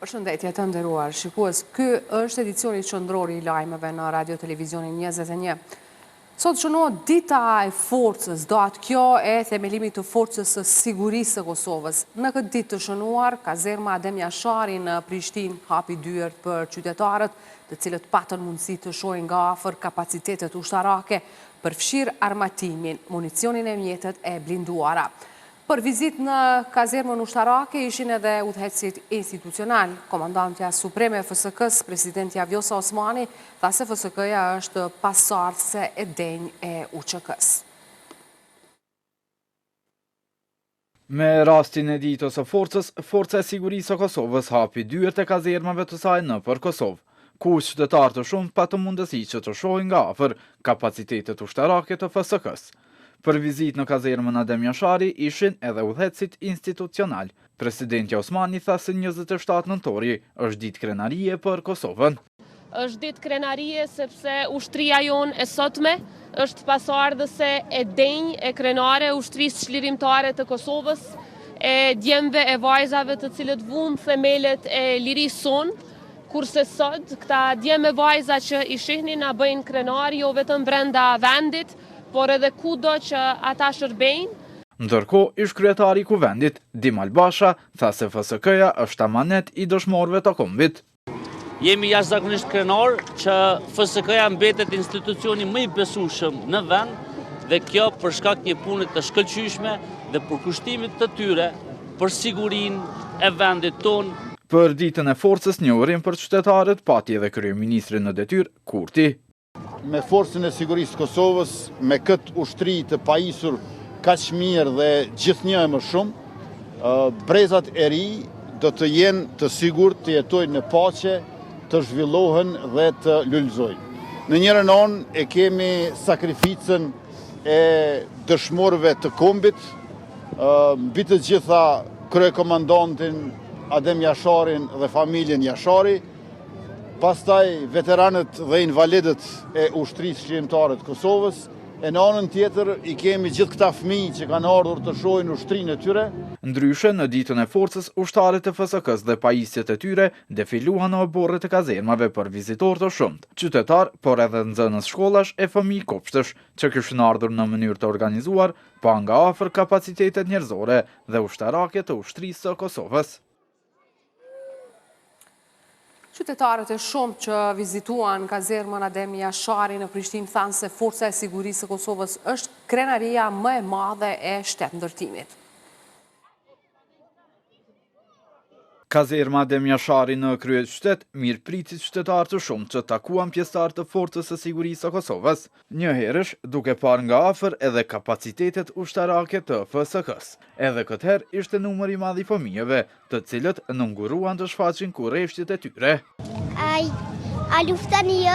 Përshëndetje të nderuar shikues, ky është edicioni qendror i lajmeve në Radio Televizionin 21. Sot shënohet dita e forcës, do atë kjo e themelimit të forcës së sigurisë së Kosovës. Në këtë ditë të shënuar, kazerma Adem Jashari në Prishtinë hapi dyert për qytetarët, të cilët patën mundësi të shohin nga afër kapacitetet ushtarake, përfshirë armatimin, municionin e mjetet e blinduara. Për vizit në kazermën ushtarake ishin edhe udhëheqësit institucional. Komandantja Supreme e FSK-s, presidentja Vjosa Osmani, tha se FSK-ja është pasardhëse e denjë e UÇK-s. Me rastin e ditës së forcës, Forca e Sigurisë së Kosovës hapi dyert e kazermave të saj nëpër Kosovë, ku qytetarë të shumë patën mundësi që të shohin nga afër kapacitetet ushtarake të FSK-s. Për vizit në kazermën Adem Jashari ishin edhe udhëheqësit institucional. Presidentja Osmani tha se 27 nëntori është ditë krenarie për Kosovën. Është ditë krenarie sepse ushtria jonë e sotme është pasardhëse e denjë e krenare ushtrisë çlirimtare të Kosovës, e djemve e vajzave të cilët vunë themelet e lirisë sonë, kurse sot këta djemë e vajza që i shihni na bëjnë krenar jo vetëm brenda vendit, por edhe kudo që ata shërbejnë. Ndërkohë, ish kryetari i kuvendit, Dim Albasha, tha se FSK-ja është amanet i dëshmorëve të kombit. Jemi jashtëzakonisht krenar që FSK-ja mbetet institucioni më i besueshëm në vend dhe kjo për shkak një pune të shkëlqyeshme dhe për kushtimit të tyre për sigurinë e vendit tonë. Për ditën e forcës një urim për qytetarët pati edhe kryeministri në detyrë Kurti. Me forcën e sigurisë Kosovës, me këtë ushtri të pajisur kaq mirë dhe gjithnjë më shumë, brezat e ri do të jenë të sigurt të jetojnë në paqe, të zhvillohen dhe të lullëzojnë. Në njërin anë e kemi sakrificën e dëshmorëve të kombit, mbi të gjitha kryekomandantin Adem Jasharin dhe familjen Jashari, pastaj veteranët dhe invalidët e ushtrisë çlirimtare të Kosovës, e në anën tjetër i kemi gjithë këta fëmijë që kanë ardhur të shohin ushtrinë e tyre. Ndryshe, në ditën e forcës, ushtarët e FSK-s dhe pajisjet e tyre defiluan në oborret e kazermave për vizitorë të shumt, qytetar, por edhe nxënës shkollash e fëmijë kopshtësh, që kishin ardhur në mënyrë të organizuar, pa nga afër kapacitetet njerëzore dhe ushtarake të ushtrisë së Kosovës. Qytetarët e shumë që vizituan kazermën Adem Jashari në Prishtinë thanë se Forca e Sigurisë së Kosovës është krenaria më e madhe e shtetëndërtimit. Kazerma Adem Jashari në kryeqytet mirëpritit qytetarë të shumë që takuan pjesëtarë të Forcës së Sigurisë së Kosovës, njëherësh duke parë nga afër edhe kapacitetet ushtarake të FSK-s. Edhe këtë herë ishte numër i madh i fëmijëve, të cilët nënguruan të shfaqin kurreshtjet e tyre. A luftani jo?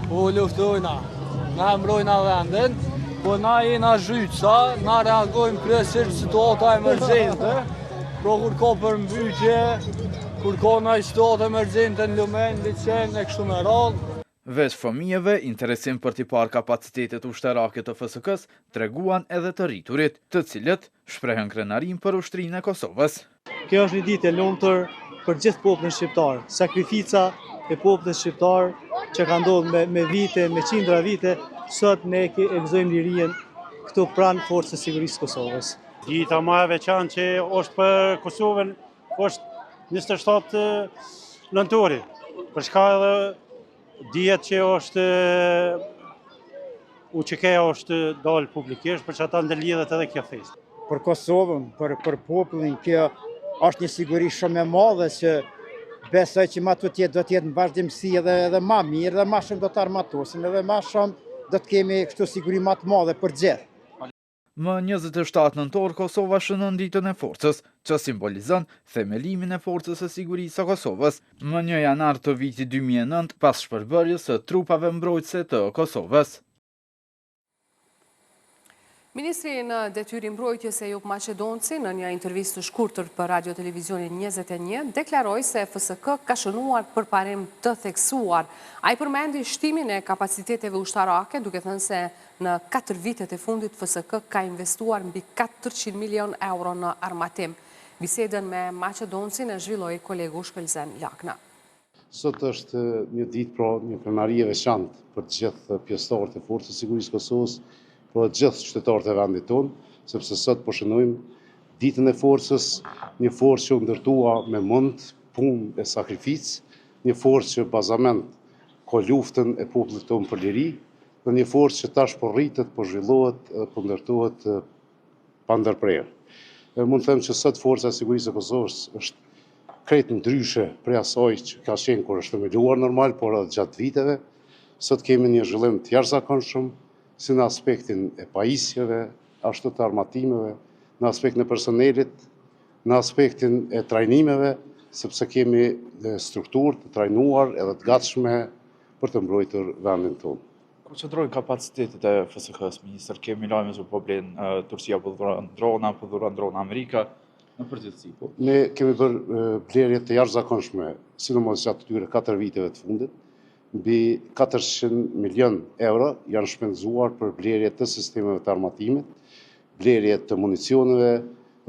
Po luftojna, na mbrojna vendin, po na jena zhytësa, na reagojmë kryesisht situata emergjente. Pro kur ka përmbytje, kur ka në situatë emergjente në lumen, licen e kështu me radhë. Veç fëmijëve, interesim për t'i parë kapacitetet ushtarake të FSK-s treguan edhe të rriturit, të cilët shprehen krenarim për ushtrinë e Kosovës. Kjo është një ditë e lumtur për gjithë popullin shqiptar. Sakrifica e popullit shqiptar që ka ndodhur me vite, me qindra vite, sot ne e gëzojmë lirinë këtu pranë Forcës së Sigurisë së Kosovës. Dita më e veçantë që është për Kosovën është 27 nëntori. Për shkak edhe dihet që është UÇK-ja është dalë publikisht për që ata ndërlidhet edhe kjo festë. Për Kosovën, për popullin, kjo është një siguri shumë e madhe që besoj që ma të tjetë do tjetë në vazhdimësi edhe ma mirë dhe ma shumë do të armatosin edhe ma shumë do të kemi kështu siguri ma të madhe për gjithë. Më 27 nëntor Kosova shënon ditën e forcës, që simbolizon themelimin e Forcës së Sigurisë së Kosovës, më 1 janar të vitit 2009 pas shpërbërjes së trupave mbrojtëse të Kosovës. Ministri në detyri mbrojtjes Ejup Maqedonci në një intervistë të shkurtër për Radio Televizionin 21 deklaroi se FSK ka shënuar përparim të theksuar. Ai përmendi shtimin e kapaciteteve ushtarake, duke thënë se në 4 vitet e fundit FSK ka investuar mbi 400 milion euro në armatim. Bisedën me Maqedoncin e zhvilloi kolegu Shkëlzen Lakna. Sot është një ditë pra një prenari e veçantë për të gjithë pjesëtarët e Forcës së Sigurisë Kosovës, për të gjithë qytetarët e vendit tonë, sepse sot po shënojmë ditën e forcës, një forcë që u ndërtua me mend, punë e sakrificë, një forcë që bazament ka luftën e popullit tonë për liri, dhe një forcë që tash po rritet, po zhvillohet, po ndërtohet pa ndërprerje. Mund të them që sot Forca e Sigurisë së Kosovës është krejt ndryshe prej asaj që ka qenë kur është themeluar normal, por edhe gjatë viteve. Sot kemi një zhvillim të jashtëzakonshëm, si në aspektin e pajisjeve, ashtu të armatimeve, në aspektin e personelit, në aspektin e trajnimeve, sepse kemi strukturë të trajnuar edhe të gatshme për të mbrojtur vendin tonë. Koncentrojnë kapacitetet e FSK-s, ministër, kemi lajme që po blenë Turqia po dhuron drona Amerika, në përgjithësi po. Ne kemi bërë blerje të jashtëzakonshme, sidomos gjatë këtyre 4 viteve të fundit, mbi 400 milion euro janë shpenzuar për blerje të sistemeve të armatimit, blerje të municioneve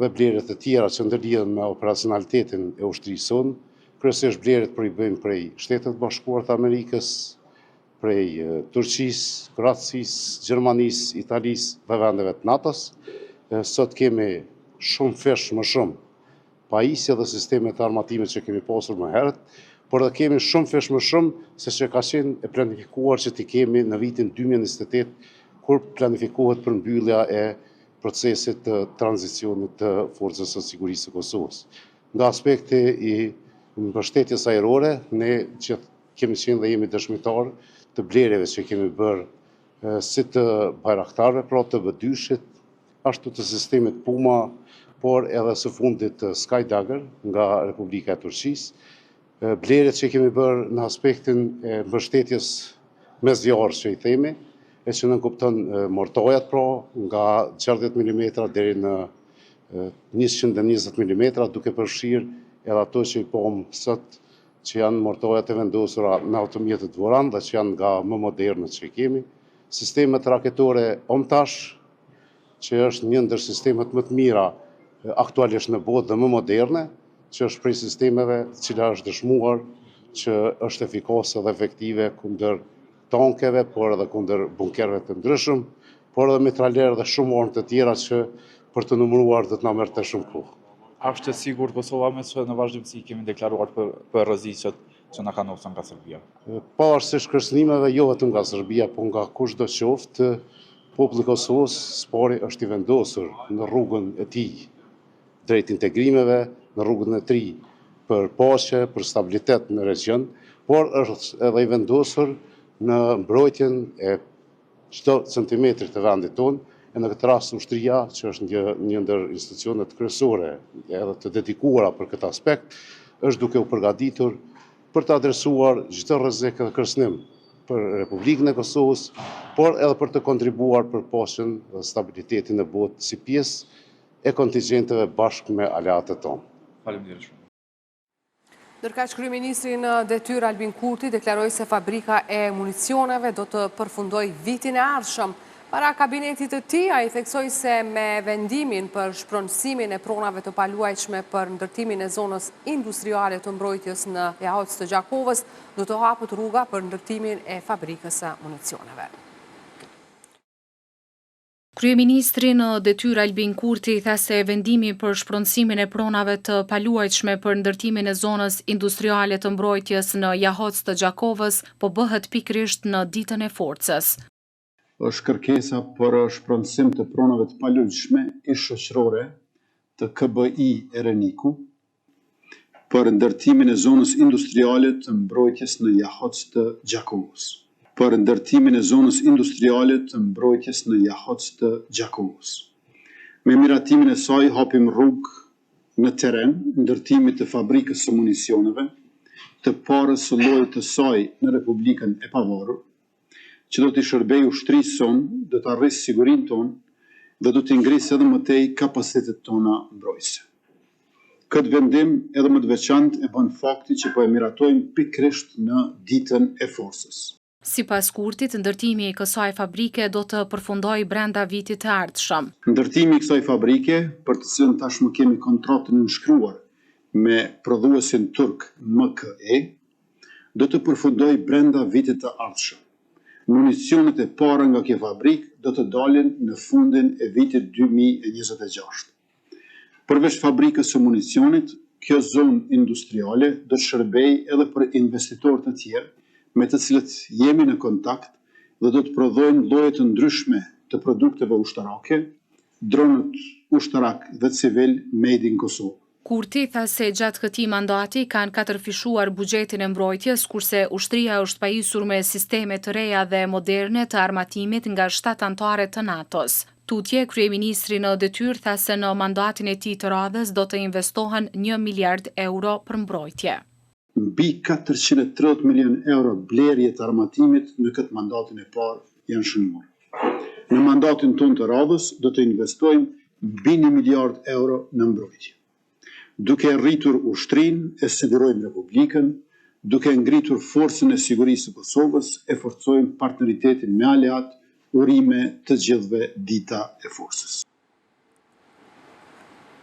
dhe blerje të tjera që ndërlidhen me operacionalitetin e ushtrisë sonë, kryesisht blerjet për i bëjmë prej Shtetet Bashkuara të Amerikës, prej Turqisë, Kroacisë, Gjermanisë, Italisë dhe vendeve të NATO-s. Sot kemi shumë fesh më shumë pajisje dhe sisteme të armatimit që kemi pasur më herët, por dhe kemi shumë fesh më shumë se që ka qenë e planifikuar që t'i kemi në vitin 2028, kur planifikohet për mbyllja e procesit të tranzicionit të Forcës së Sigurisë së Kosovës. Nga aspekti i mbështetjes ajrore, ne që kemi qenë dhe jemi dëshmitar të blerjeve që kemi bërë si të bajraktarëve, pra të B2-shit, ashtu të sistemit Puma, por edhe së fundit Skydagger nga Republika e Turqisë. Blerjet që kemi bërë në aspektin e mbështetjes mesdjarë që i themi, e që nënkupton mortojat pra nga 60 mm deri në 120 mm, duke përfshirë edhe ato që i pomë sot që janë mortojat e vendosura në automjetet Voran dhe që janë nga më modernët që i kemi. Sistemet raketore Omtash, që është një ndër sistemet më të mira aktualisht në botë dhe më moderne, që është prej sistemeve cila është dëshmuar që është efikase dhe efektive kundër tankeve, por edhe kundër bunkerëve të ndryshëm, por edhe mitralerë dhe shumë orë të tjera që për të numëruar dhe të na merrte shumë kohë. Është e sigurt Kosova me që në vazhdimsi kemi deklaruar për rreziqet që na kanë ofruar nga Serbia? Pavarësisht kërcënimeve, jo vetëm nga Serbia, por nga kushdo qoftë, populli i Kosovës spori është i vendosur në rrugën e tij drejt integrimeve, në rrugën e tij për paqe, për stabilitet në region, por është edhe i vendosur në mbrojtjen e çdo centimetrit të vendit tonë, e në këtë rast ushtria, që është një ndër institucionet kryesore edhe të dedikuara për këtë aspekt, është duke u përgatitur për të adresuar çdo rrezik dhe kërcënim për Republikën e Kosovës, por edhe për të kontribuar për paqen dhe stabilitetin e botë si pjesë e kontingjenteve bashkë me aleatët tonë. Faleminderit shumë. Ndërkaq kryeministri në detyrë Albin Kurti deklaroi se fabrika e municioneve do të përfundojë vitin e ardhshëm. Para kabinetit të tij, ai theksoi se me vendimin për shpronësimin e pronave të paluajtshme për ndërtimin e zonës industriale të mbrojtjes në Jahoc të Gjakovës, do të hapet rruga për ndërtimin e fabrikës së municioneve. Kryeministri në detyrë Albin Kurti tha se vendimi për shpronësimin e pronave të paluajtshme për ndërtimin e zonës industriale të mbrojtjes në Jahoc të Gjakovës po bëhet pikërisht në ditën e forcës. Është kërkesa për shpronësim të pronave të paluajtshme i shoqërore të KBI Ereniku për ndërtimin e zonës industriale të mbrojtjes në Jahoc të Gjakovës. Për ndërtimin e zonës industriale të mbrojtjes në Jahoc të Gjakovës. Me miratimin e saj hapim rrugë në teren ndërtimit të fabrikës së municioneve, të parës së llojit të saj në Republikën e Pavarur, që do t'i shërbejë ushtrisë sonë, do t'a rrisë sigurinë tonë dhe do t'i ngrisë edhe më tej kapacitetet tona mbrojtëse. Këtë vendim edhe më të veçantë e bën fakti që po e miratojmë pikërisht në ditën e forcës. Sipas Kurtit, ndërtimi i kësaj fabrike do të përfundojë brenda vitit të ardhshëm. Ndërtimi i kësaj fabrike, për të cilën tashmë kemi kontratën nënshkruar me prodhuesin turk MKE, do të përfundojë brenda vitit të ardhshëm. Municionet e para nga kjo fabrik do të dalin në fundin e vitit 2026. Përveç fabrikës së municionit, kjo zonë industriale do të shërbej edhe për investitorë të tjerë, me të cilët jemi në kontakt dhe do të prodhojnë lloje të ndryshme të produkteve ushtarake, dronët ushtarak dhe civil made in Kosovë. Kurti tha se gjatë këtij mandati kanë katërfishuar buxhetin e mbrojtjes, kurse ushtria është pajisur me sisteme të reja dhe moderne të armatimit nga 7 anëtare të NATO-s. Tutje, kryeministri në detyrë tha se në mandatin e tij të radhës do të investohen 1 miliard euro për mbrojtje. Mbi 430 milion euro blerje të armatimit në këtë mandatin e parë janë shënuar. Në mandatin tonë të radhës do të investojmë mbi 1 miliard euro në mbrojtje. Duke rritur ushtrinë, e sigurojmë Republikën, duke ngritur forcën e sigurisë së Kosovës, e forcojmë partneritetin me aleat, urime të gjithëve dita e forcës.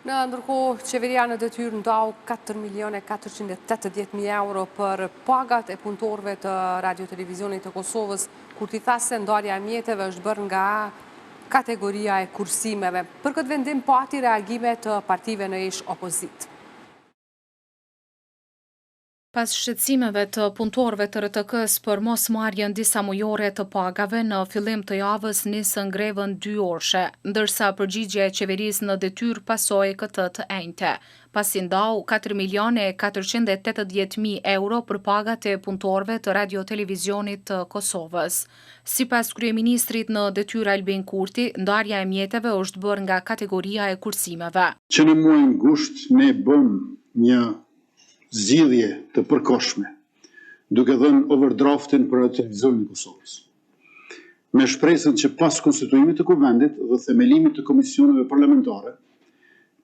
Në ndërkohë, qeveria në detyrë ndau 4.480.000 euro për pagat e punëtorëve të radio-televizionit të Kosovës, kur t'i tha se ndarja e mjeteve është bërë nga kategoria e kursimeve. Për këtë vendim pati reagime të partive në ish opozit. Pas shqetësimeve të punëtorëve të RTK-s për mos marrjen disa mujore të pagave, në fillim të javës nisën grevën 2 orëshe, ndërsa përgjigjja e qeverisë në detyrë pasoi këtë të njëjtë. Pasi ndau 4.480.000 euro për pagat e punëtorëve të radio-televizionit të Kosovës. Sipas kryeministrit në detyrë Albin Kurti, ndarja e mjeteve është bërë nga kategoria e kursimeve. Që në muajin gusht ne bëm një zgjidhje të përkohshme, duke dhënë overdraftin për televizionin e Kosovës. Me shpresën që pas konstituimit të kuvendit dhe themelimit të komisioneve parlamentare,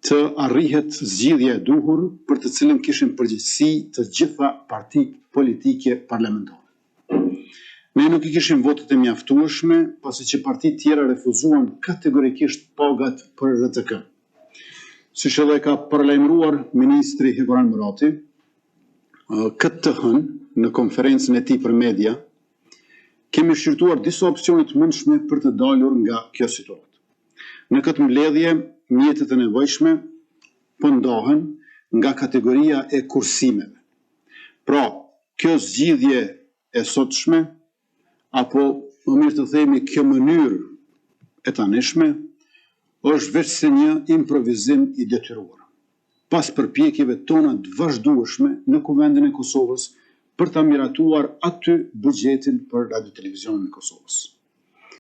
të arrihet zgjidhja e duhur për të cilën kishin përgjegjësi të gjitha partitë politike parlamentare. Ne nuk I kishim votet e mjaftueshme, pasi që partitë tjera refuzuan kategorikisht pagat për RTK. Siç edhe ka paralajmëruar ministri Higuran Murati, këtë të hënë, në konferencën e tij për media, kemi shqyrtuar disa opsione të mundshme për të dalur nga kjo situatë. Në këtë mbledhje, mjetet e nevojshme po ndahen nga kategoria e kursimeve. Pra, kjo zgjidhje e sotshme, apo më mirë të themi kjo mënyrë e tanishme, është veç se një improvizim I detyruar, pas përpjekjeve tona të vazhdueshme në kuvendin e Kosovës për ta miratuar aty buxhetin për radio-televizionin e Kosovës.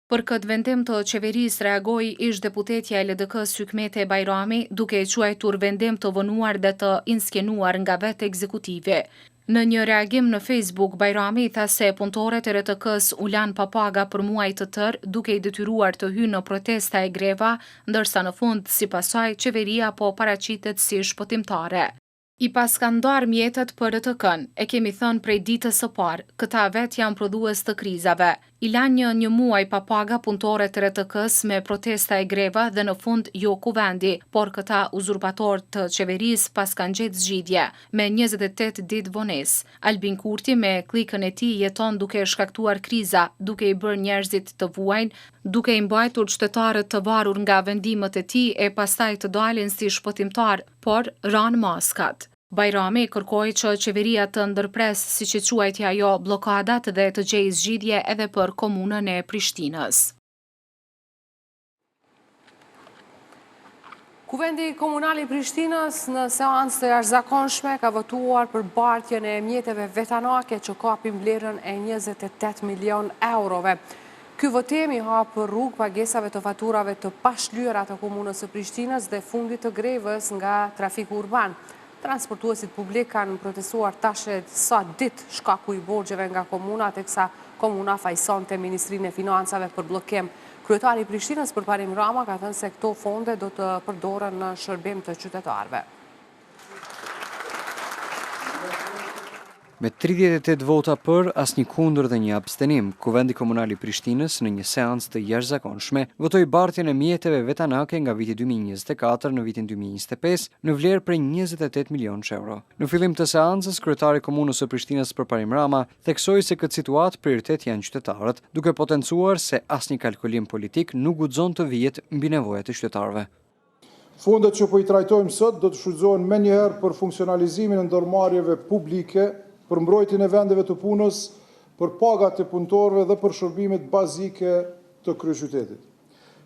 Për këtë vendim të qeverisë reagoi ish deputetja e LDK-s Hykmete Bajrami, duke I quajtur vendim të vonuar dhe të inskenuar nga vetë ekzekutivi. Në një reagim në Facebook, Bajrami tha se punëtorët e RTK-s u lanë pa paga për muaj të tërë, duke I detyruar të hyjnë në protesta e greva, ndërsa në fund, sipas saj, qeveria po paraqitet si shpëtimtare. I pas ka ndarë mjetet për RTK-n, e kemi thënë prej ditës së parë, këta vet janë prodhues të krizave. I lanë një muaj pa paga punëtorët e RTK-s me protesta e greva dhe në fund jo kuvendi, por këta uzurpator të qeverisë pas kanë gjetë zgjidhje, me 28 ditë vonesë. Albin Kurti me klikën e tij jeton duke shkaktuar kriza, duke I bërë njerëzit të vuajnë, duke I mbajtur qytetarët të varur nga vendimet e tij e pastaj të dalin si shpëtimtar, por ranë maskat. Bajrami kërkoi që qeveria të ndërpres, siç e quajti ajo, blokadat dhe të gjejë zgjidhje edhe për komunën e Prishtinës. Kuvendi komunal I Prishtinës në seancë të jashtëzakonshme ka votuar për bartjen e mjeteve vetanake që kapin vlerën e 28 milion eurove. Ky votim I hap rrugë pagesave të faturave të pashlyera të komunës së Prishtinës dhe fundit të grevës nga trafiku urban. Transportuesit publik kanë protestuar tashe sa ditë shkaku I borxheve nga komuna, teksa komuna fajsonte Ministrinë e Financave për bllokim. Kryetari I Prishtinës Përparim Rama ka thënë se këto fonde do të përdoren në shërbim të qytetarëve. Me 38 vota për, asnjë kundër dhe një abstenim, Kuvendi Komunal i Prishtinës në një seancë të jashtëzakonshme votoi bartjen e mjeteve vetanake nga viti 2024 në vitin 2025 në vlerë prej 28 milionë euro. Në fillim të seancës, kryetari i Komunës së Prishtinës Përparim Rama theksoi se këtë situatë prioritet janë qytetarët, duke potencuar se asnjë kalkulim politik nuk guxon të vihet mbi nevojat e qytetarëve. Fondet që po i trajtojmë sot do të shfrytëzohen menjëherë për funksionalizimin e ndërmarrjeve publike, për mbrojtjen e vendeve të punës, për pagat e punëtorëve dhe për shërbimet bazike të kryeqytetit.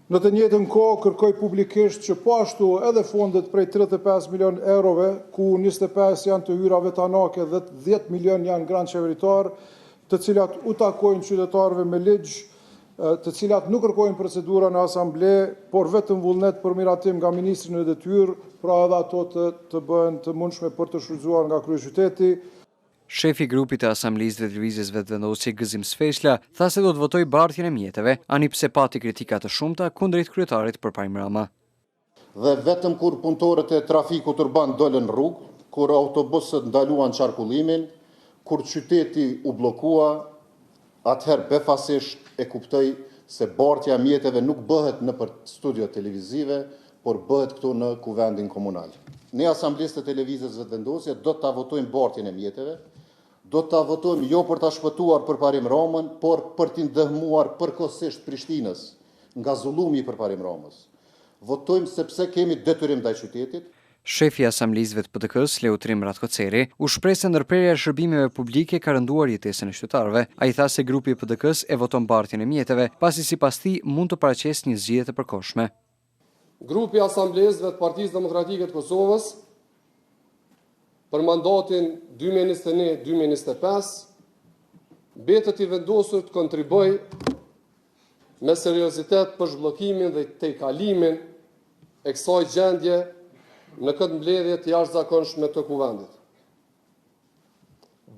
Në të njëjtën kohë kërkoj publikisht që po ashtu edhe fondet prej 35 milion eurove, ku 25 janë të hyra vetanake dhe 10 milion janë grant qeveritar, të cilat u takojnë qytetarëve me ligj, të cilat nuk kërkojnë procedura në asamble, por vetëm vullnet për miratim nga ministri në detyrë, pra edhe ato të bëhen të mundshme për të shfrytzuar nga kryeqyteti. Shefi i grupit të Asamblesë dhe Lëvizjes Vetëvendosje Gëzim Sfeshla tha se do të votojë bartjen e mjeteve, ani pse pati kritika të shumta kundrejt kryetarit Përparim Rama. Dhe vetëm kur punëtorët e trafikut urban dolën në rrugë, kur autobusët ndaluan qarkullimin, kur qyteti u bllokua, atëherë befasisht e kuptoj se bartja e mjeteve nuk bëhet në për studio televizive, por bëhet këtu në Kuvendin Komunal. Ne Asamblesë të Televizjes Vetëvendosje do ta votojmë bartjen e mjeteve, do ta votojmë jo për ta shpëtuar Përparim Ramën, por për t'i ndihmuar përkohësisht Prishtinës nga zullumi i Përparim Ramës. Votojmë sepse kemi detyrim ndaj qytetit. Shefi i Asamblesëve të PDK-s, Leutrim Ratkoceri, u shpreh se ndërprerja e shërbimeve publike ka rënduar jetesën e qytetarëve. Ai tha se grupi i PDK-s e voton bartjen e mjeteve, pasi sipas tij mund të paraqesë një zgjedhje të përkohshme. Grupi i Asamblesëve të Partisë Demokratike të Kosovës për mandatin 2021-2025 betet i vendosur të kontribuoj me seriozitet për zhbllokimin dhe tejkalimin e kësaj gjendje në këtë mbledhje të jashtëzakonshme të Kuvendit.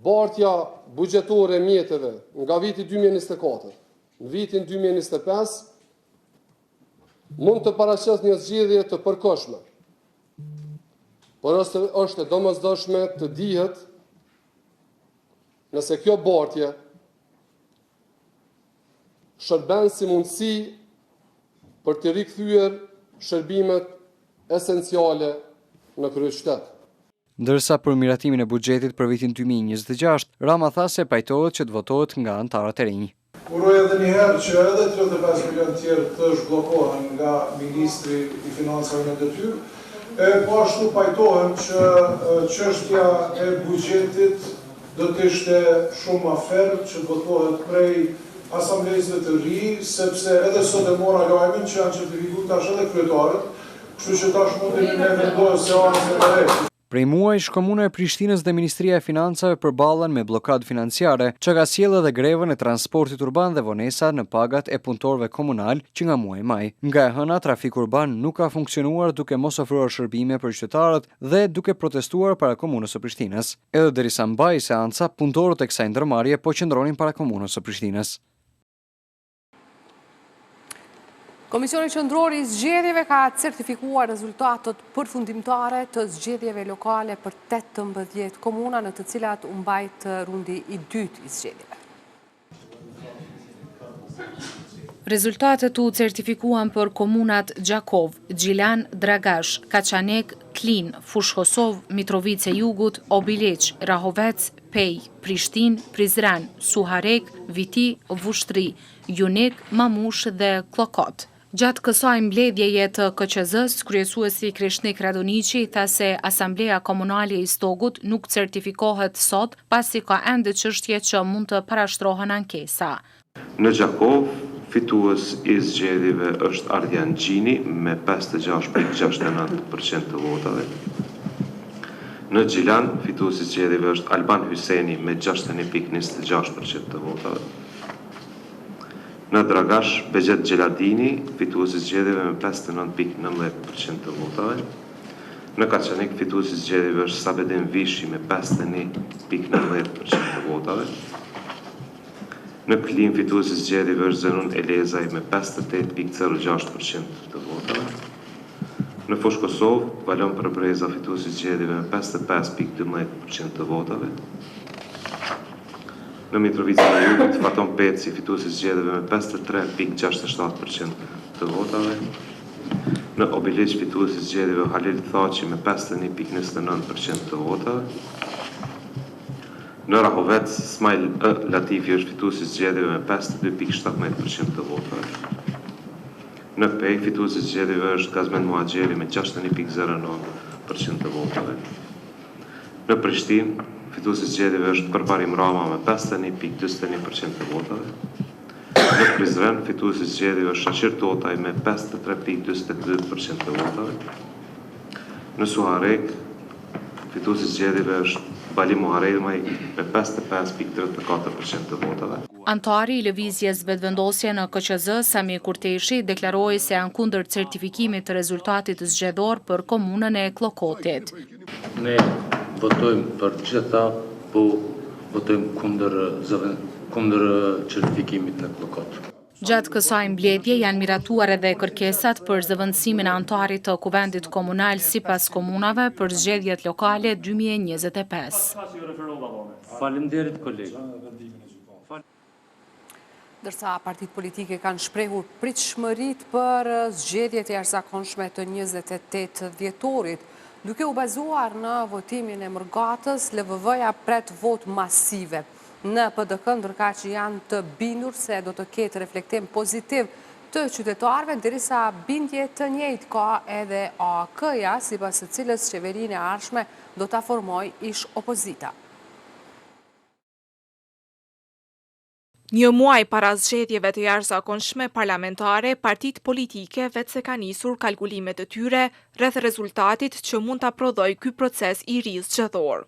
Bartja buxhetore e mjeteve nga viti 2024 në vitin 2025 mund të paraqesë një zgjedhje të përkohshme, por është e domosdoshme të dihet nëse kjo bartje shërben si mundësi për të rikthyer shërbimet esenciale në kryeqytet. Ndërsa për miratimin e buxhetit për vitin 2026, Rama tha se pajtohet që të votohet nga anëtarët e rinj. Uroj edhe një herë që edhe 35 milion tjerë të zhbllokohen nga Ministri i Financave në detyrë, e po ashtu pajtohem që çështja e buxhetit do të ishte shumë më ferm që të votohet prej asamblesëve të ri, sepse edhe sot e mora lajmin që janë certifikuar tash edhe kryetarët, kështu që tash mundemi ne vendosë seancën e re. Prej muajsh, Komuna e Prishtinës dhe Ministria e Financave përballen me blokadë financiare, që ka sjellë edhe grevën e transportit urban dhe vonesa në pagat e punëtorëve komunal që nga muaji maj. Nga e hëna, trafiku urban nuk ka funksionuar duke mos ofruar shërbime për qytetarët dhe duke protestuar para Komunës së Prishtinës. Edhe derisa mbaj seanca, punëtorët e kësaj ndërmarrje po qëndronin para Komunës së Prishtinës. Komisioni Qendror i Zgjedhjeve ka certifikuar rezultatet përfundimtare të zgjedhjeve lokale për 18 komuna në të cilat u mbajt rundi i dytë i zgjedhjeve. Rezultatet u certifikuan për komunat Gjakov, Gjilan, Dragash, Kaçanek, Klin, Fushkosov, Mitrovice Jugut, Obiliq, Rahovec, Pej, Prishtin, Prizren, Suharek, Viti, Vushtri, Junik, Mamush dhe Klokot. Gjatë kësaj mbledhjeje të KQZ-s, kryesuesi Krishnik Radoniqi tha se Asambleja Komunale e Istogut nuk certifikohet sot pasi ka ende çështje që mund të parashtrohen ankesa. Në Gjakov, fitues i zgjedhjeve është Ardian Gjini me 56,69% të votave. Në Gjilan, fitues i zgjedhjeve është Alban Hyseni me 61,26% të votave. Në Dragash, Begjet Gjeladini, fitues i zgjedhjeve me 59,19% të votave. Në Kaçanek, fitues i zgjedhjeve është Sabedin Vishi me 51,19% të votave. Në Klin, fitues i zgjedhjeve është Zenun Elezaj me 58,06% të votave. Në Fushkosov, Valon Përbreza, fitues i zgjedhjeve me 55,12% të votave. Në Mitrovicën e Jugut, Faton Peci, fituesi i zgjedhjeve me 53.67% të votave. Në Obiliq, fituesi i zgjedhjeve Halil Thaçi me 51.29% të votave. Në Rahovec, Smail Latifi është fituesi i zgjedhjeve me 52.17% të votave. Në Pej, fituesi i zgjedhjeve është Gazmen Muhaxheri me 61.09% të votave. Në Prishtinë, fituesi i zgjedhjeve është Përparim Rama me 51.41% të votave. Në Prizren, fituesi i zgjedhjeve është Shaqir Totaj me 53.42% të votave. Në Suharek, fituesi i zgjedhjeve është Bali Muharremaj me 55.34% të votave. Antari i lëvizjes vetëvendosje në KQZ, Sami Kurteshi, deklaroi se janë kundër certifikimit të rezultatit zgjedhor për komunën e Kllokotit. Ne votojmë për gjitha, po votojmë kundër certifikimit në Klllokot. Gjatë kësaj mbledhje janë miratuar edhe kërkesat për zëvendësimin e antarit të Kuvendit Komunal sipas komunave për zgjedhjet lokale 2025. Faleminderit kolegë. Ndërsa partitë politike kanë shprehur pritshmëritë për zgjedhjet e jashtëzakonshme të 28 dhjetorit, duke u bazuar në votimin e mënggatës, LVV-ja pret votë masive në PDK, ndërka që janë të bindur se do të ketë reflektim pozitiv të qytetarëve, derisa bindje të njëjtë ka edhe AK-ja, sipas së cilës qeverinë e ardhshme do ta formojë ish opozita. Një muaj para zgjedhjeve të jashtëzakonshme parlamentare, partitë politike vetë se kanë nisur kalkulimet e tyre rreth rezultatit që mund ta prodhojë ky proces i ri zgjedhor.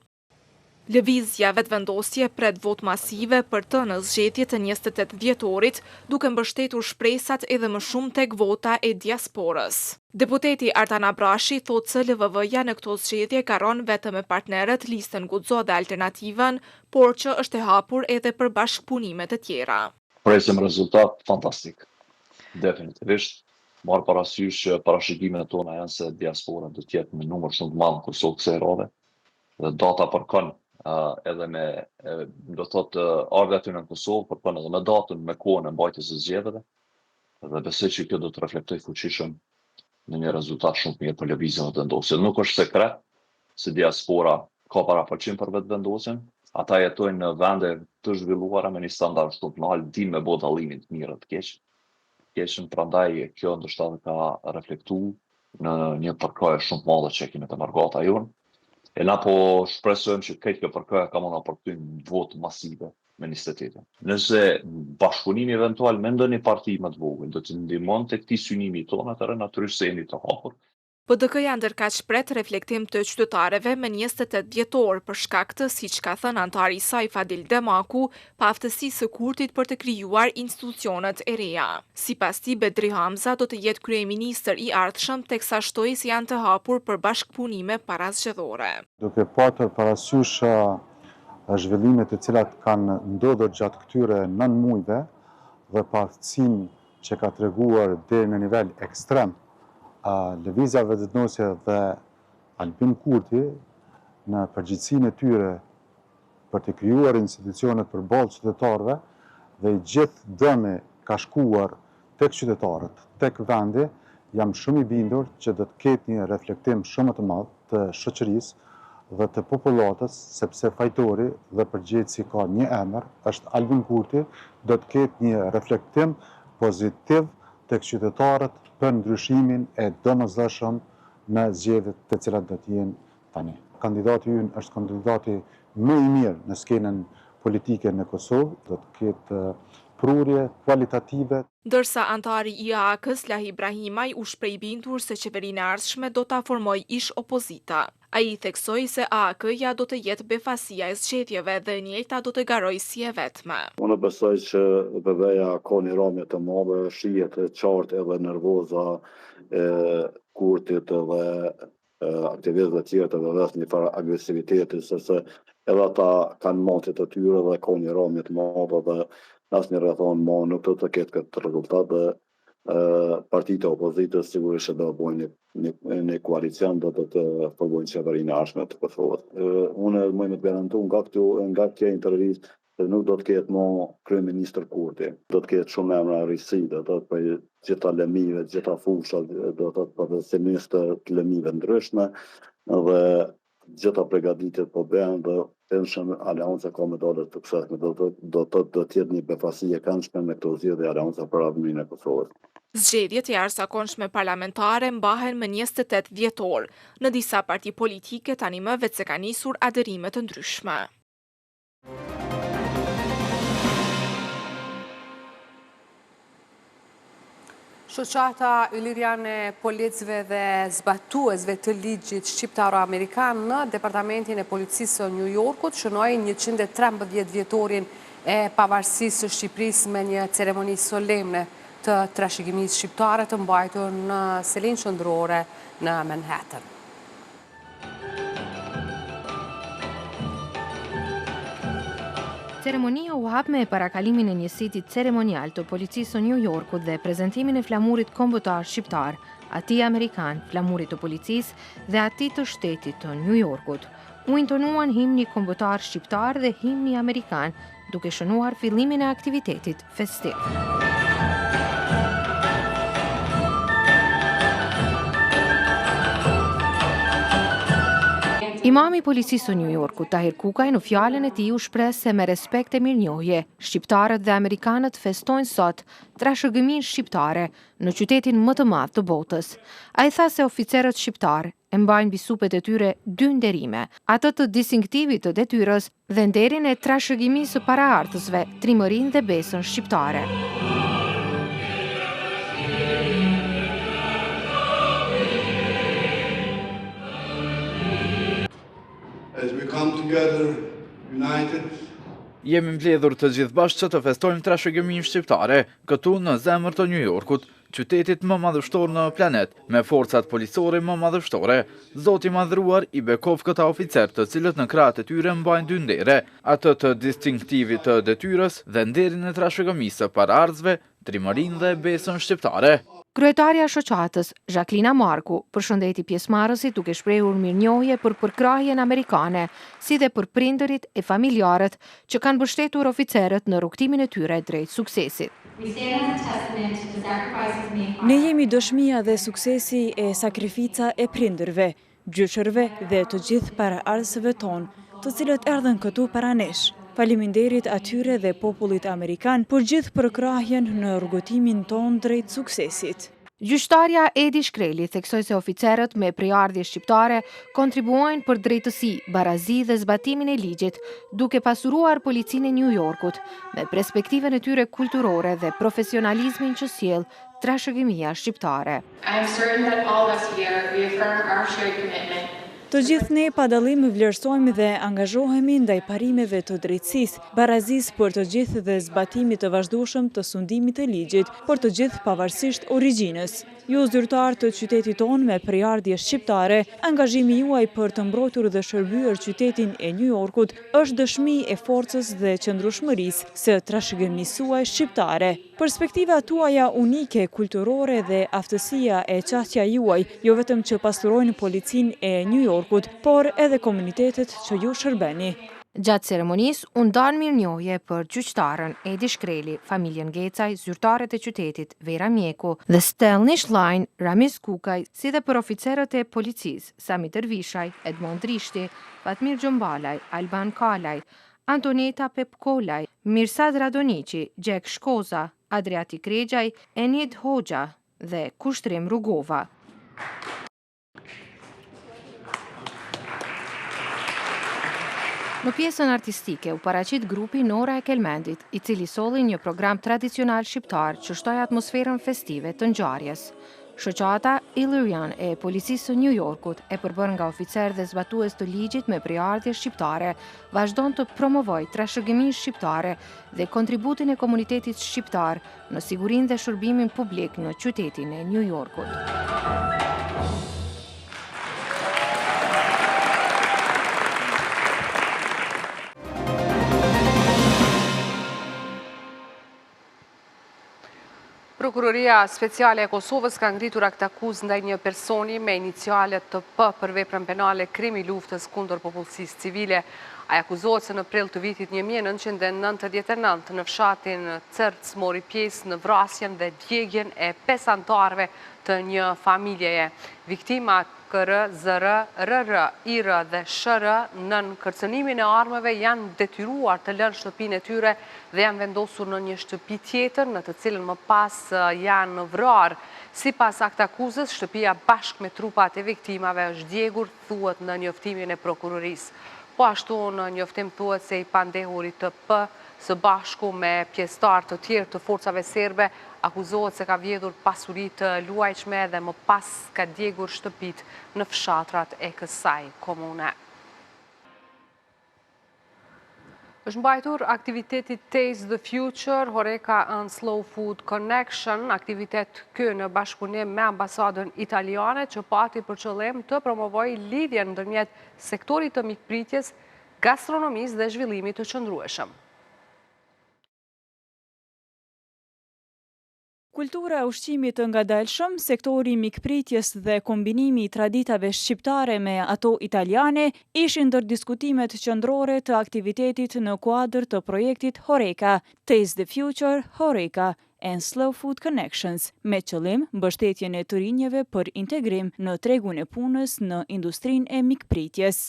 Lëvizja vetëvendosje pret votë masive për të në zgjedhjet e 28 dhjetorit, duke mbështetur shpresat edhe më shumë tek vota e diasporës. Deputeti Artan Abrashi thotë se LVV-ja në këto zgjedhje ka rënë vetëm me partnerët listën Guxo dhe Alternativën, por që është e hapur edhe për bashkëpunimet e tjera. Presim rezultat fantastik. Definitivisht, marr parasysh që parashikimet tona janë se diaspora do të jetë me numër shumë të madh në Kosovë kësaj rrode. Dhe data përkon edhe me, do thotë, ardha aty në Kosovë, përkon edhe me datën me kohën e mbajtjes së zgjedhjeve. Dhe besoj që kjo do të reflektoj fuqishëm në një rezultat shumë të mirë për lëvizjen e vetëvendosjes. Nuk është sekret se diaspora ka parafalqim për vetëvendosjen. Ata jetojnë në vende të zhvilluara me një standard shumë të lartë, dinë me bë dallimin të mirë të keqën, prandaj kjo ndoshta ka reflektuar në një përkraje shumë të madhe që kemi të mëngata jonë. E na po shpresojmë që këtë kjo përkraje ka mundë përktyn votë masive me 28. Nëse bashkëpunimi eventual me ndonjë parti më të vogël do të ndihmon tek këtij synimi tonë, atëherë natyrisht se jemi të hapur. PDK-ja ndërkaq shpret reflektim të qytetarëve me 28 dhjetor për shkak të, siç ka thënë antari i saj Fadil Demaku, pa aftësisë së kurtit për të krijuar institucionet e reja. Sipas tij, Bedri Hamza do të jetë kryeministër i ardhshëm, teksa shtoi se janë të hapur për bashkëpunime parazgjedhore. Duke patur parasysh zhvillimet të cilat kanë ndodhur gjatë këtyre 9 muajve dhe pa aftësinë që ka treguar deri në nivel ekstrem lëvizja vetëvendosje dhe Albin Kurti në përgjithësinë e tyre për të krijuar institucionet për ballë qytetarëve dhe i gjithë dëmi ka shkuar tek qytetarët, tek vendi, jam shumë i bindur që do të ketë një reflektim shumë të madh të shoqërisë dhe të popullatës, sepse fajtori dhe përgjegjësi ka një emër, është Albin Kurti, do të ketë një reflektim pozitiv tek qytetarët për ndryshimin e domosdoshëm në zgjedhjet të cilat do të jenë tani. Kandidati ynë është kandidati më i mirë në skenën politike në Kosovë, do të ketë prurje kualitative. Ndërsa antari i AK-s Lahi Ibrahimaj u shpreh i bindur se qeverinë e ardhshme do ta formojë ish opozita. Ai theksoi se AK-ja do të jetë befasia e zgjedhjeve dhe e njëjta do të garojë si e vetme. Unë besoj që BB-ja ka një rrëmje të madhe, shihet e qartë edhe nervoza e Kurtit dhe aktivistëve të tjerë të BB-s një farë agresiviteti, sepse edhe ata kanë motit të tyre dhe ka një rrëmje të madhe dhe asnjë rrethon më nuk do të ketë këtë rezultat dhe partitë e opozitës sigurisht do të bëjnë një koalicion do të formojnë qeverinë e ardhshme të Kosovës. Unë më të garantu nga kjo intervistë dhe nuk do të ketë më kryeministër Kurti. Do të ketë shumë emra rrisi, do të thotë për gjitha lëmive, gjitha fushat, do të thotë profesionistë të lëmive ndryshme dhe gjitha përgatitjet po bëhen dhe penshem Aleanca ka me dalë të kësajme. Do të jetë një befasi e këndshme me këto zgjedhje Aleanca për avënin e Kosovës. Zgjedhjet e jashtëzakonshme parlamentare mbahen më 28 dhjetor. Në disa parti politike tani më vetë se ka nisur adërime të ndryshme. Shoqata Iliriane Policëve dhe zbatuesve të ligjit shqiptaro-amerikan në Departamentin e Policisë së New Yorkut shënoi 113 vjetorin e pavarësisë së Shqipërisë me një ceremoni solemne të trashëgimisë shqiptare të mbajtur në selinë qendrore në Manhattan. Ceremonia u hap me parakalimin e një siti ceremonial të policisë së New Yorkut dhe prezantimin e flamurit kombëtar shqiptar, atij amerikan, flamurit të policisë dhe atij të shtetit të New Yorkut. U intonuan himni kombëtar shqiptar dhe himni amerikan, duke shënuar fillimin e aktivitetit festiv. Imami i policisë së New Yorkut, Tahir Kukaj, në fjalën e tij u shpreh se me respekt e mirënjohje, shqiptarët dhe amerikanët festojnë sot trashëgiminë shqiptare në qytetin më të madh të botës. Ai tha se oficerët shqiptar e mbajnë mbi supet e tyre dy nderime, atë të distinktivit të detyrës dhe nderin e trashëgimisë së paraardhësve, trimërinë dhe besën shqiptare. As we come together, united, Jemi mbledhur të gjithë bashkë që të festojmë trashëgiminë shqiptare, këtu në zemër të New Yorkut, qytetit më madhështor në planet, me forcat policore më madhështore. Zoti madhruar i bekov këta oficer të cilët në krahët e tyre mbajnë dy ndere, atë të distinktivit të detyrës dhe nderin e trashëgimisë së paraardhësve, trimërinë dhe besën shqiptare. Kryetarja e shoqatës, Jacqueline Marku, përshëndeti pjesëmarrësit duke shprehur mirënjohje për përkrahjen amerikane, si dhe për prindërit e familjarët që kanë mbështetur oficerët në rrugtimin e tyre drejt suksesit. Ne jemi dëshmia dhe suksesi e sakrifica e prindërve, gjyqërve dhe të gjithë paraardhësve tonë, të cilët erdhën këtu para nesh. Faleminderit atyre dhe popullit amerikan për gjithë përkrahjen në rrugëtimin ton drejt suksesit. Gjyqtarja Edi Shkreli theksoi se oficerët me prejardhje shqiptare kontribuojnë për drejtësi, barazi dhe zbatimin e ligjit, duke pasuruar policinë e New Yorkut, me perspektiven e tyre kulturore dhe profesionalizmin që sjell trashëgimia shqiptare. Të gjithë ne pa dallim vlerësojmë dhe angazhohemi ndaj parimeve të drejtësisë, barazisë për të gjithë dhe zbatimit të vazhdueshëm të sundimit të ligjit për të gjithë pavarësisht origjinës. Ju zyrtar të qytetit tonë me prejardhje shqiptare, angazhimi juaj për të mbrojtur dhe shërbyer qytetin e New Yorkut është dëshmi e forcës dhe qëndrueshmërisë së trashëgimisë suaj shqiptare. Perspektiva tuaja unike, kulturore dhe aftësia e qasja juaj, jo vetëm që pasurojnë policinë e New Yorkut, por edhe komunitetet që ju shërbeni. Gjatë ceremonisë, u ndan mirënjohje për gjyqtarën Edi Shkreli, familjen Gecaj, zyrtarët e qytetit Vera Mjeku dhe Stelni Shlajn, Ramiz Kukaj, si dhe për oficerët e policisë, Sami Dervishaj, Edmond Rishti, Fatmir Gjombalaj, Alban Kalaj, Antoneta Pepkolaj, Mirsad Radonici, Jack Shkoza, Adriati Kregjaj, Enid Hoxha dhe Kushtrim Rugova. Në pjesën artistike u paraqit grupi Nora e Kelmendit, i cili solli një program tradicional shqiptar që shtoi atmosferën festive të ngjarjes. Shoqata Ilirian e policisë së New Yorkut, e përbërë nga oficer dhe zbatues të ligjit me prejardhje shqiptare, vazhdon të promovojë trashëgiminë shqiptare dhe kontributin e komunitetit shqiptar në sigurinë dhe shërbimin publik në qytetin e New Yorkut. Prokuroria Speciale e Kosovës ka ngritur akt akuzë ndaj një personi me inicialet të P për veprën penale krimi luftës kundër popullsisë civile. Ai akuzohet se në prill të vitit 1999 në fshatin Cërc mori pjesë në vrasjen dhe djegjen e 5 anëtarëve të një familjeje. Viktima KR, ZR, RR, IR dhe SHR nën kërcënimin e armëve janë detyruar të lënë shtëpinë e tyre dhe janë vendosur në një shtëpi tjetër në të cilën më pas janë vrarë. Sipas aktakuzës, shtëpia bashkë me trupat e viktimave është djegur, thuhet në njoftimin e prokurorisë. Po ashtu në njoftim thuhet se i pandehurit të P së bashku me pjesëtar të tjerë të forcave serbe akuzohet se ka vjedhur pasuri të luajshme dhe më pas ka djegur shtëpit në fshatrat e kësaj komune. Është mbajtur aktiviteti Taste the Future, Horeca and Slow Food Connection, aktivitet ky në bashkëpunim me ambasadën italiane që pati për qëllim të promovojë lidhjen ndërmjet sektorit të mikpritjes, gastronomisë dhe zhvillimit të qëndrueshëm. Kultura e ushqimit të ngadalshëm, sektori mikpritjes dhe kombinimi i traditave shqiptare me ato italiane ishin ndër diskutimet qendrore të aktivitetit në kuadër të projektit Horeca, Taste the Future, Horeca and Slow Food Connections, me qëllim mbështetjen e të rinjeve për integrim në tregun e punës në industrinë e mikpritjes.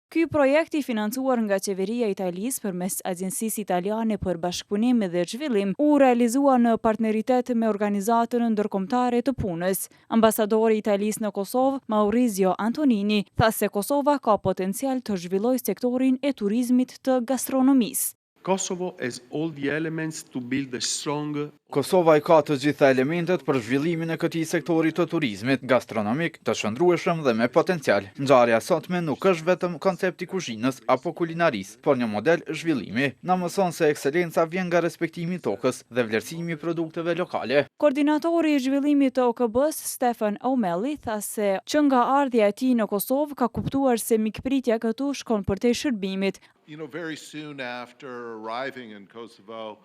Ky projekt i financuar nga qeveria e Italisë përmes Agjencisë Italiane për Bashkëpunim dhe Zhvillim u realizua në partneritet me Organizatën Ndërkombëtare të Punës. Ambasadori i Italisë në Kosovë, Maurizio Antonini, tha se Kosova ka potencial të zhvillojë sektorin e turizmit të gastronomisë. Kosovo has all the elements to build a strong. Kosova i ka të gjitha elementet për zhvillimin e këtij sektori të turizmit gastronomik të shëndrueshëm dhe me potencial. Ngjarja sotme nuk është vetëm koncepti kuzhinës apo kulinarisë, por një model zhvillimi. Na mëson se ekselenca vjen nga respektimi i tokës dhe vlerësimi i produkteve lokale. Koordinatori i zhvillimit të OKB-s, Stefan Omelli, tha se që nga ardhja e tij në Kosovë ka kuptuar se mikpritja këtu shkon përtej shërbimit. Very soon after arriving in Kosovo,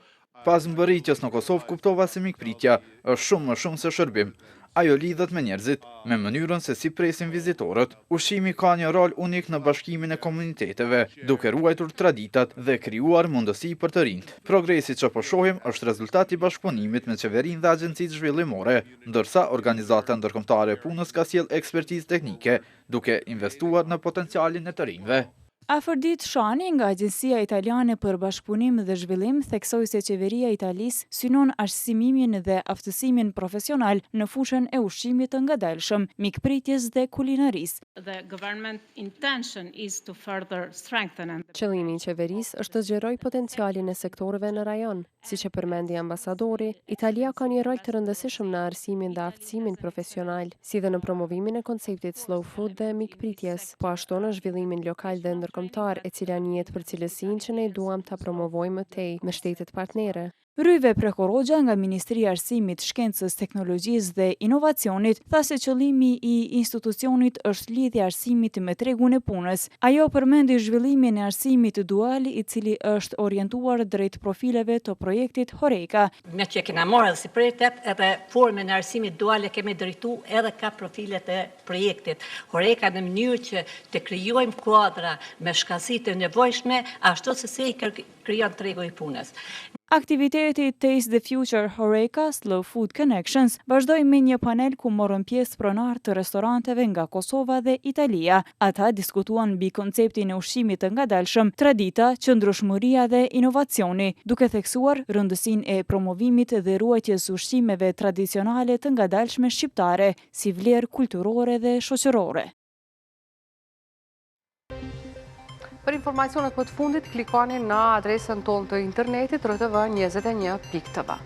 Pas mbërritjes në Kosovë kuptova se mikpritja është shumë më shumë se shërbim. Ajo lidhet me njerëzit, me mënyrën se si presin vizitorët. Ushqimi ka një rol unik në bashkimin e komuniteteve, duke ruajtur traditat dhe krijuar mundësi për të rinjt. Progresi që po shohim është rezultat i bashkëpunimit me qeverinë dhe agjencitë zhvillimore, ndërsa Organizata Ndërkombëtare e Punës ka sjell ekspertizë teknike, duke investuar në potencialin e të rinjve. Afërdit Shani nga Agjencia Italiane për Bashkëpunim dhe Zhvillim theksoi se qeveria e Italisë synon arsimimin dhe aftësimin profesional në fushën e ushqimit të ngadalshëm, mikpritjes dhe kulinarisë. Qëllimi i qeverisë është të zgjerojë potencialin e sektorëve në rajon. Siç e përmendi ambasadori, Italia ka një rol të rëndësishëm në arsimin dhe aftësimin profesional, si dhe në promovimin e konceptit slow food dhe mikpritjes, po ashtu në zhvillimin lokal dhe ndërkombëtar, e cila njihet për cilësinë që ne duam ta promovojmë më tej me shtetet partnere. Ryve Prekorogja nga Ministria e Arsimit, Shkencës, Teknologjisë dhe Inovacionit tha se qëllimi i institucionit është lidhja e arsimit me tregun e punës. Ajo përmendi zhvillimin e arsimit dual, i cili është orientuar drejt profileve të projektit Horeca. Me që kena marrë si prioritet edhe formën e arsimit dual e kemi drejtu edhe ka profilet e projektit Horeca në mënyrë që të krijojmë kuadra me shkallësitë e nevojshme, ashtu se si krijon tregu i punës. Aktiviteti Taste the Future Horeca Slow Food Connections vazhdoi me një panel ku morën pjesë pronarë të restoranteve nga Kosova dhe Italia. Ata diskutuan mbi konceptin e ushqimit të ngadalshëm, tradita, qëndrueshmëria dhe inovacioni, duke theksuar rëndësinë e promovimit dhe ruajtjes së ushqimeve tradicionale të ngadalshme shqiptare, si vlerë kulturore dhe shoqërore. Për informacionet më të fundit, klikoni në adresën tonë të internetit rtv21.tv.